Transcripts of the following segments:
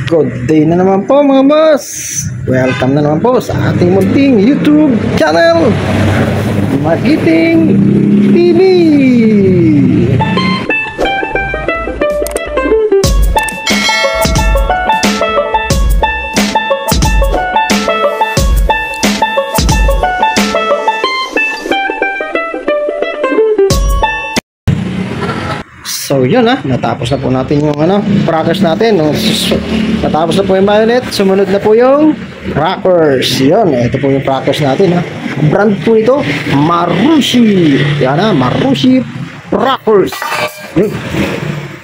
Good day na naman po mga boss. Welcome na naman po sa ating munting YouTube channel, Magiting TV. So yun natapos na po natin yung crackers natin. Natapos na po yung violet. Sumunod na po yung crackers. Yun, ito po yung crackers natin Brand po ito, Marushi. Yan Marushi crackers.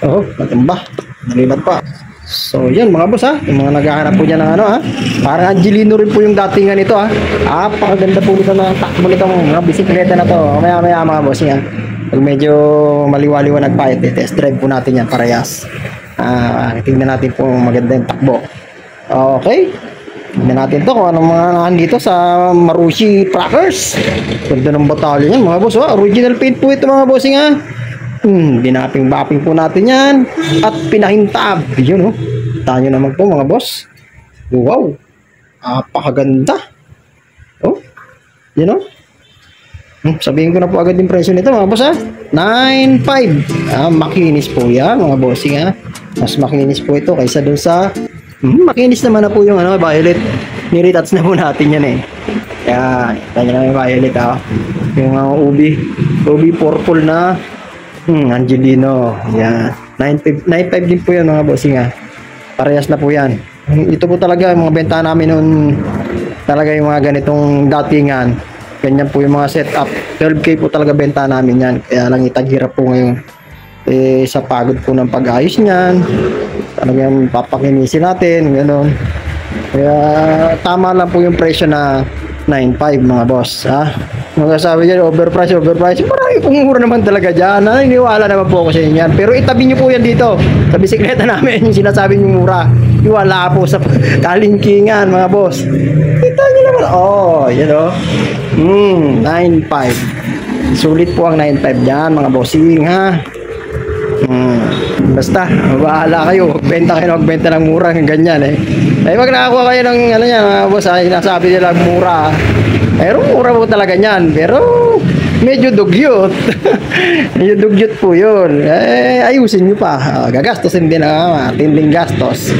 Oh, natumba. Nalibat pa. So yun mga boss yung mga naghahanap po dyan ng parang Angelino rin po yung datingan ito Pakaganda po ito na takbo nitong mga bisikleta na to. Maya mga boss pag medyo maliwaliwanag pa, test drive po natin yan parehas. Tingnan natin po maganda yung takbo. Okay, tingnan natin to kung anong mga nandito sa Marushi crackers. Ganda ng batalyon yan mga boss. Original paint po ito mga bossing binaping-baping po natin yan at pinahintab. Yun tayo naman po mga boss. Wow, napakaganda. Yun sabihin ko na po agad yung presyo nito mga boss 9.5. Makinis po yan mga bossing Mas makinis po ito kaysa dun sa makinis naman na po yung violet. Niretouch na po natin yan Kaya tanya na yung violet yung ubi purple na Angelino. Yan 9.5 din po yan mga bossing parehas na po yan. Ito po talaga yung mga benta namin noon, talaga yung mga ganitong datingan. Ganyan po yung mga setup. 12K po talaga benta namin yan. Kaya lang itaghirap po ngayon. Sa pagod po ng pag-ayos niyan. Talagang papakinisin natin. Gano'n. Kaya tama lang po yung presyo na 9.5 mga boss. Magsasabi dyan, overprice. Marami pong mura naman talaga dyan. Iniwala naman po ako sa inyo yan. Pero itabi nyo po yan dito. Sa bisikleta namin, yung sinasabi nyo mura. Iwala po sa kalingkingan mga boss. Kita nyo naman. 9.5. Sulit po ang 9.5 dyan mga bossing basta bahala kayo, magbenta ng mura ganyan wag nakakuha kayo ng mga boss sinasabi nila mura, pero mura po talaga yan, pero medyo dugyot. Medyo dugyot po yun. Ayusin nyo pa, gagastosin din tinding gastos.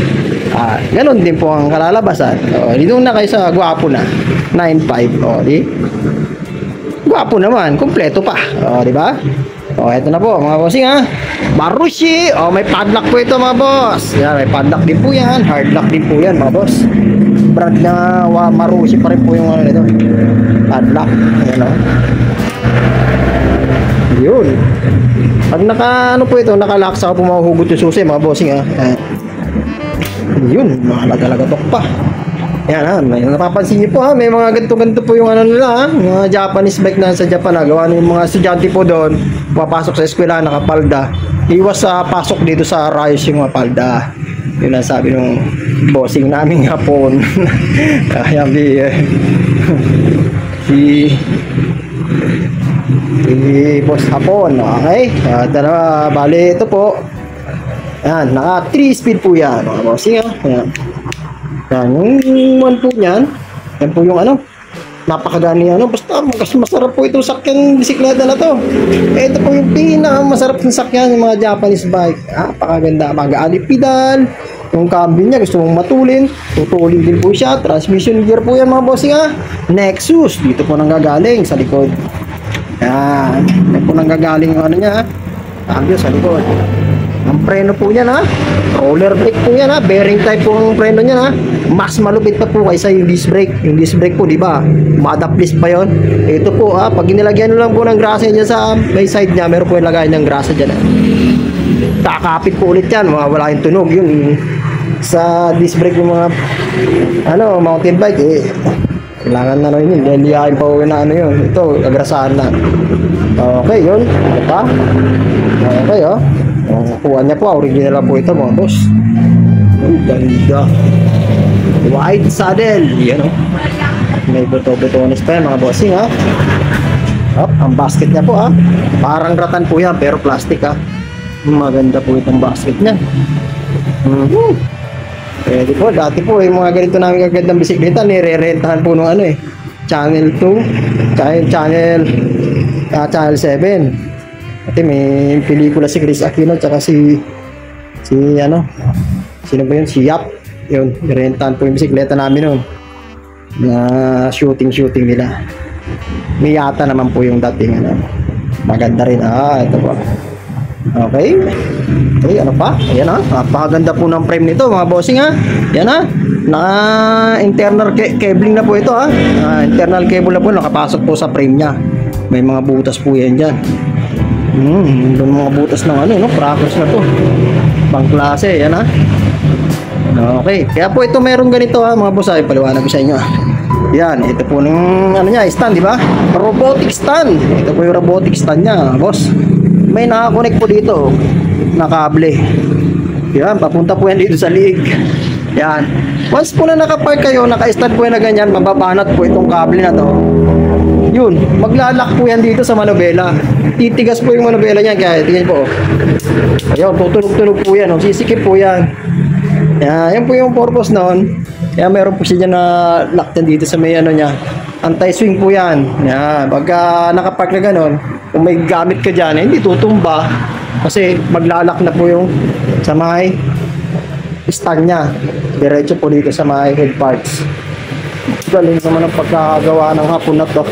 Ganon din po ang kalalabasan. Dito na kayo sa gwapo na 9.5. Di gwapo naman, kompleto pa. Di ba? Ito na po mga bossing Marushi. May padlock po ito mga boss. Yan, may padlock din po yan. Hard lock din po yan mga boss. Brand na Marushi pa rin po yung nito. Padlock. Yun. Pag po ito, nakalock sa po mahuhugot yung susi mga bossing Yun, mahalaga-laga pa. Yan may napapansin niyo po may mga ganito po yung nila mga Japanese bike na sa Japan gawa ng mga estudyante po doon, papasok sa eskwela nakapalda. Iwas sa pasok dito sa Rayos yung mga palda. Yun ang sabi ng bossing namin hapon. Kaya si boss hapon. Okay, dalawa bali ito po. Yan, naka 3 speed po yan mga bossing yan. Yung one po niyan, yan po yung napakagani basta masarap po itong sakyan bisikleta na to. Ito po yung pinakamasarap ng sakyan yung mga Japanese bike. Napakaganda, mag-alipidal. Yung cambio niya gusto mong matulin, tutulin din po siya. Transmission gear po yan mga bossing Nexus, dito po nanggagaling sa likod. Yan, dito po nanggagaling yung niya cambio sa likod. Ang preno po niyan roller brake po yan bearing type po ang preno niyan mas malupit pa po kaysa yung disc brake. Yung disc brake po, di ba? Madaplisk pa yon. Ito po pag inilagyan lang po ng grasa diyan sa may side niya, meron po ilagay ng grasa diyan. Kakapit po ulit yan, wala yung tunog yun. Sa disc brake yung mga mountain bike kailangan na yun, liliyahin pa po na yun. Ito, agrasahan lang. Okay, yun. Ano pa? Okay, kuha niya po, original lang po ito mga boss. Ganda. Wide saddle. Yan may buto-butones pa yan mga bossing ang basket niya po parang ratan po yan pero plastic Maganda po itong basket niya. Pwede po, dati po yung mga ganito namin kagandang bisikleta, nire-rentahan po nung ano eh. Channel 2, Channel 7. At may pelikula si Chris Aquino, tsaka si ano, sino ba yun? Si Yap. Yun, nire-rentahan po yung bisikleta namin noon. Na shooting nila. May yata naman po yung dating ano. Maganda rin. Ito po. Okay. Okay, ano pa? Ayan ha. Napakaganda po ng frame nito mga bossing ha. Yan ha. Internal cabling na po ito ha. Internal cable na po. Nakapasok po sa frame niya. May mga butas po yan dyan. Doon mga butas ng ano, no? Crackers na po. Bang klase. Yan ha. Okay. Kaya po ito meron ganito ha mga boss. Ay, paliwanag ko sa inyo ha. Yan, ito po ng ano niya, stand, di ba? Robotic stand. Ito po yung robotic stand niya, boss. May nakakonect po dito na kable. Yan, papunta po yan dito sa liig. Yan. Once po na nakapark kayo, naka-stand po yan na ganyan, mababanat po itong kable na to. Yun, maglalak po yan dito sa manubela. Titigas po yung manubela niya, kaya tingnan po. Ayun, tutunog-tunog po yan, sisikip po yan. Yan po yung purpose noon. Kaya meron po siya na lock dito sa may ano niya. Anti-swing po yan. Yan. Pagka nakapark na ganon, kung may gamit ka dyan, hindi tutumba. Kasi maglalak na po yung sa may stand niya. Diretso po dito sa may head parts. Galing naman ang pagkakagawa ng hapon na to.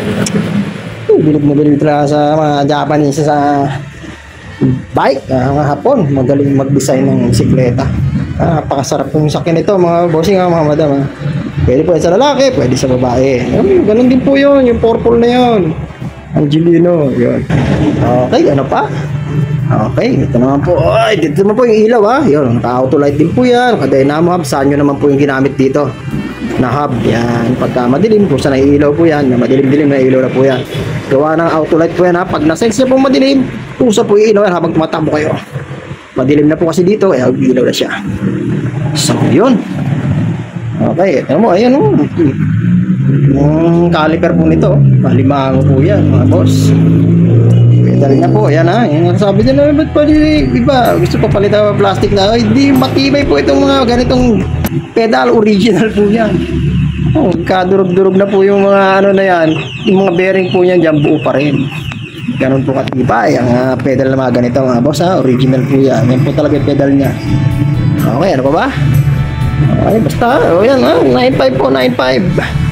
Bilib na bilib talaga sa mga Japanese sa bike. Mga hapon, magaling mag-design ng bisikleta. Napakasarap yung sakyan nito mga bossing mga madam. Pwede po sa lalaki, pwede sa babae. Ganun din po yun, yung purple na yun. Angelino, yun. Okay, ano pa? Okay, ito naman po. Ay, dito naman po yung ilaw ha. Yun, naka-auto light din po yan. Naka-dynamo hub, saan nyo naman po yung ginamit dito na hub. Yan, pagka madilim po, sana ilaw po yan. Madilim-dilim na ilaw na po yan. Gawa ng auto light po yan ha. Pag nasense po madilim, pusa po yung ilaw yan habang tumatakbo kayo. Madilim na po kasi dito, kaya ilaw na siya. So, yun. Okay, ito mo, ayan o. Yung caliper po nito, malimango po yan, mga boss. Pedal niya po, yan ha. Yung sabi niya, ba't pa iba, gusto pa palitan ng plastic na, hindi matibay po itong mga ganitong pedal, original po yan. Oh, kadurog-durog na po yung mga ano na yan, yung mga bearing po yan, dyan buo pa rin. Ganun po katibay ang pedal na mga ganito mga boss ha, original po yan. Yan po talaga yung pedal niya. Okay, ano pa ba? Okay, basta, o yan ha, 9.5 po, 9.5.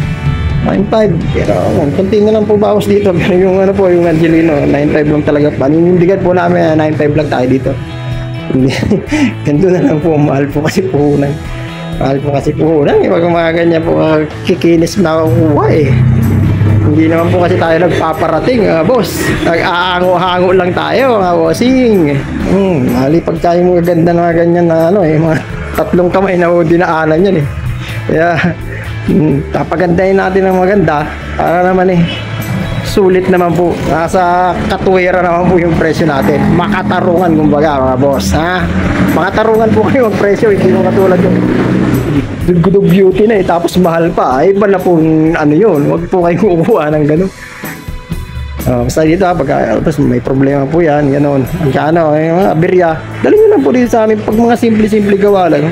9.5, pero kunti na lang po bawas dito. Pero yung ano po, yung Angelino, 9.5 lang talaga. Panindigan po namin, 9.5 lang tayo dito. Ganito na lang po, mahal po kasi puhunan. Mahal po kasi puhunan. Pag mga ganyan po, kikinis na kukuha eh. Hindi naman po kasi tayo nagpaparating, boss. Nag-aango-hango lang tayo, mga bossing. Mali pag tayo mga ganda na ganyan na ano eh, mga tatlong kamay na dinaanan yan eh. Kaya, papagandahin natin ng maganda para naman eh, sulit naman po. Nasa katuwera naman po yung presyo natin. Makatarungan kumbaga, mga boss. Ha? Makatarungan po kayo ang presyo, hindi mo katulad yung good of beauty na eh, tapos mahal pa. Ay, iba na pong ano yun. Huwag po kayo kukuha ng gano'n. Basta dito ha, tapos may problema po yan, gano'n. Ang ano, yung mga aberya, dali nyo lang po dito sa amin. Pag mga simple-simple gawa lang,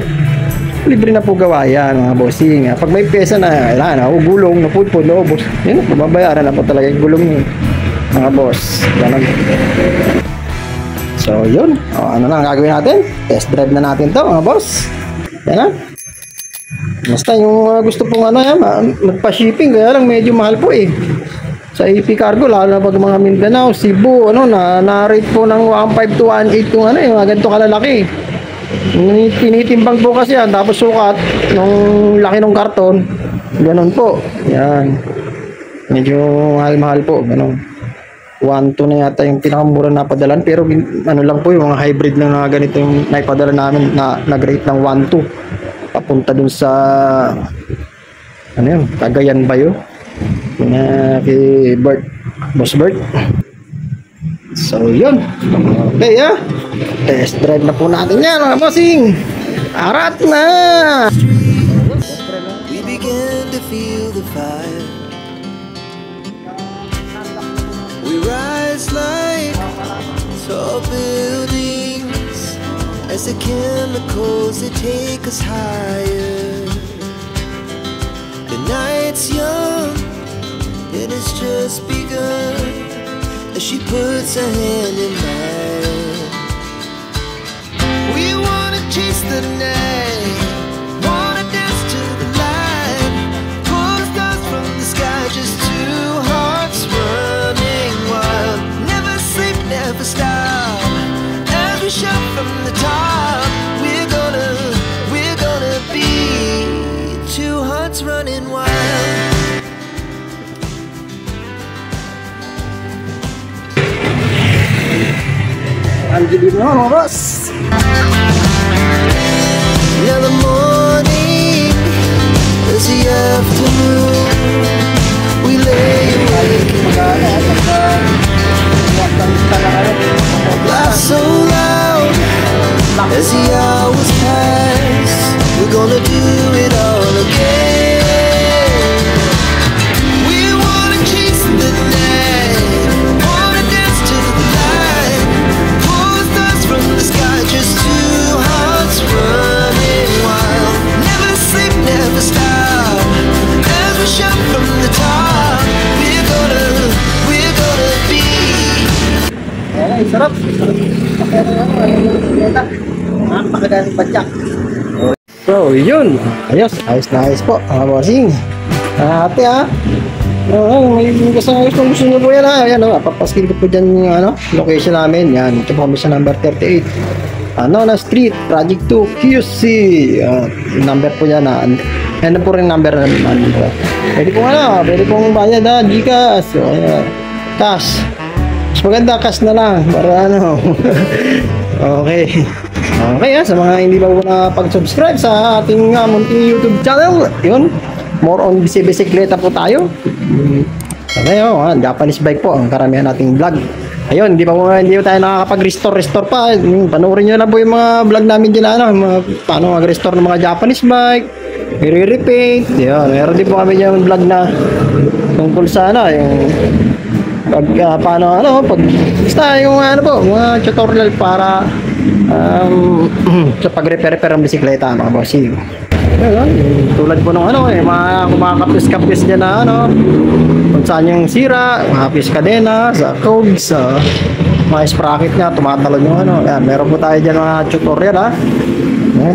libre na po gawa yan, mga bossing. Pag may pesa na, kailangan na, gulong, napudpod, naubos. Yan, mababayaran na po talaga yung gulong nyo, mga boss. Ganun. So, yun. Ano na ang gagawin natin? Test drive na natin to, mga boss. Yan na. Basta yung gusto pong ano yan, magpa-shipping, kaya lang medyo mahal po eh. Sa AP Cargo, lalo na pag mga Mindanao, Cebu, ano, na-rate po ng 1.5 to 1.8 yung ano, yung mga ganito kalalaki. Tinitimbang po kasi yan, tapos sukat, nung laki ng karton, ganun po. Yan. Medyo mahal-mahal po, ganun. 1.2 na yata yung pinakamura na padalan, pero ano lang po, yung mga hybrid lang na ganito yung naipadala namin na nag-rate ng 1.2. Papunta dun sa ano yun, Cagayan ba yun? Kay Bert, Boss Bert. So yun. Okay ha, test drive na po natin yan mga bossing. Arat na. We began to feel the fire. We rise like tall buildings as the chemicals they take us higher. just begun as she puts her hand in mine. We wanna chase the night, wanna dance to the light, pull the stars from the sky, just two hearts running wild. Never sleep, never stop, as we shout from the top. We're gonna be two hearts running wild. Ang dilim na mga boss. Now the morning is the afternoon. We lay awake, laugh so loud as the hours pass. We're gonna do it all again. We wanna chase the night, wanna dance to the light, pull the stars from the sky, just two hearts running wild. Never sleep, never stop, as we shout from the top. We're gonna be. Ay, sarap. Napakagandang padyak. So, yun. Ayos na ayos po, mga bossing. Ate ha. May gusto nyo po yan ha. Ayan o, papaskil ko po dyan yung location namin. Yan, ito po kami sa number 38. Na Street, Project 2, QC. Yung number po yan ha. Yan na po rin number namin. Pwede pong bayad ha, Gcash. So, cash. Mas maganda, cash na lang. Para Okay. Okay sa mga hindi pa po nakapag-subscribe sa ating munting YouTube channel, yun, more on bisikleta po tayo. Okay, Japanese bike po ang karamihan nating vlog. Ayun, hindi po tayo nakakapag-restore pa. Panoorin nyo na po yung mga vlog namin dyan, paano mag-restore ng mga Japanese bike, i-repaint. Yun, meron din po kami yung vlog na tungkol sa yung basta yung mga tutorial para sa pag-repair ng bisikleta, mga bossing. Tulad po ng mga kumakapis-kapis dyan na kung saan yung sira, mga kadena, sa cogs, mga sprocket niya, tumatalon yung yan, meron po tayo dyan mga tutorial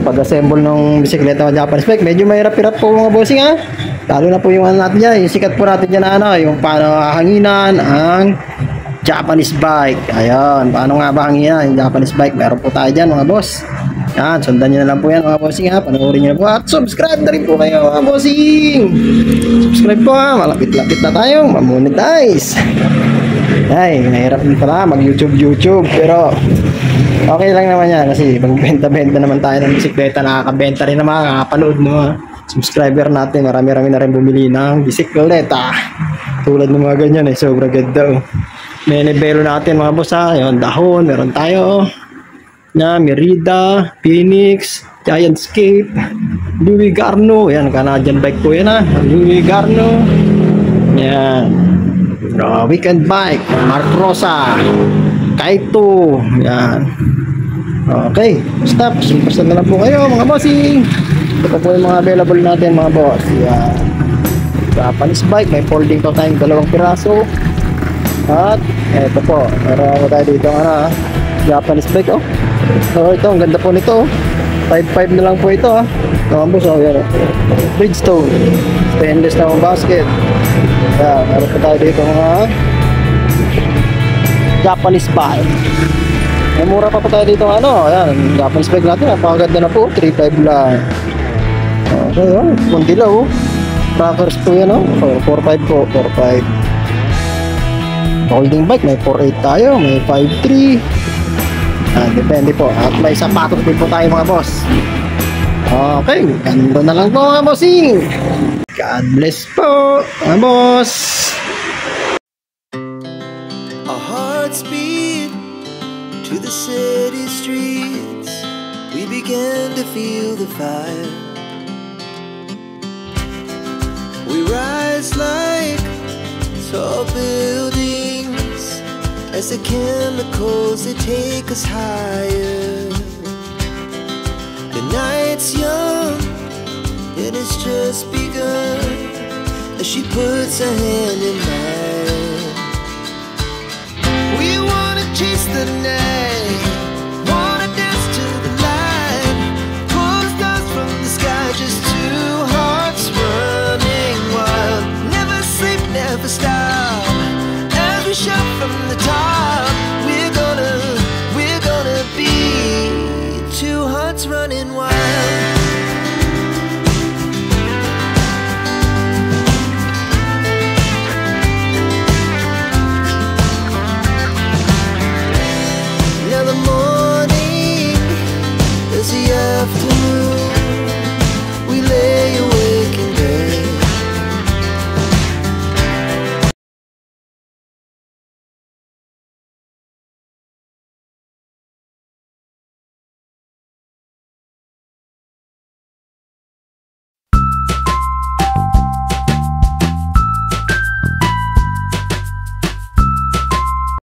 pag-assemble ng bisikleta ng Japanese bike. Medyo mahirap-hirap po mga bossing lalo na po yung natin dyan, yung sikat po natin dyan yung paano hanginan ang Japanese bike. Ayun, paano nga ba hanginan yung Japanese bike, meron po tayo dyan mga boss. Yan, sundan nyo na lang po yan mga bossing panoorin nyo na po at subscribe na rin po kayo mga bossing. Subscribe po malapit-lapit na tayong mamonetize. Ay, mahirap din pala mag YouTube pero okay lang naman yan kasi magbenta-benta naman tayo ng bisikleta, nakakabenta rin naman, nakakapanood mo subscriber natin, marami-rami na rin bumili ng bisikleta tulad ng mga ganyan sobrang ganda may nivelo natin mga boss yun, dahon, meron tayo na Merida, Phoenix, Giantscape, Louis Garno, yan, Canadian bike po yan Louis Garno, yan, weekend bike, Mark Rosa, Kaito, yan. Okay, stop, simpas na lang po kayo mga bossing. Ito po yung mga available natin mga boss. Yan, Japanese bike, may folding to tayong 2 piraso. At ito po, meron ako tayo dito Japanese bike so ito, ang ganda po nito 5.5 na lang po ito mga boss, yan Bridgestone stainless na basket. Yan, meron po tayo dito mga Japanese bike. May mura pa tayo dito yan, Japanese bike natin, napakaganda na po, 3.5 lang. Okay, kundi lang trackers po yan 4.5 po, 4.5. Holding bike, may 4.8 tayo, may 5.3. Depende po. At may sapatos din po tayo mga boss. Okay, ganda na lang po mga bossing. God bless po mga boss. Our hearts beat to the city streets. We began to feel the fire. We rise like tall buildings as the chemicals they take us higher. The night's young and it's just begun as she puts her hand in mine.